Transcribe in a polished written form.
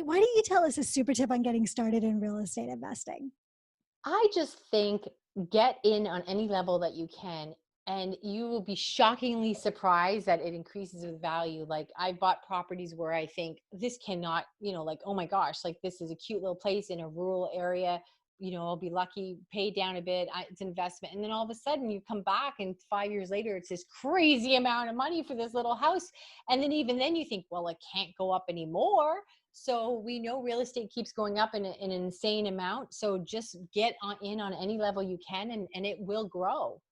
why don't you tell us a super tip on getting started in real estate investing? I just think get in on any level that you can, and you will be shockingly surprised that it increases with value. Like I bought properties where I think this cannot, like, oh my gosh, like this is a cute little place in a rural area. I'll be lucky, pay down a bit. It's investment. And then all of a sudden you come back and 5 years later, it's this crazy amount of money for this little house. And then even then you think, well, it can't go up anymore. So we know real estate keeps going up in an insane amount. So just get in on any level you can, and it will grow.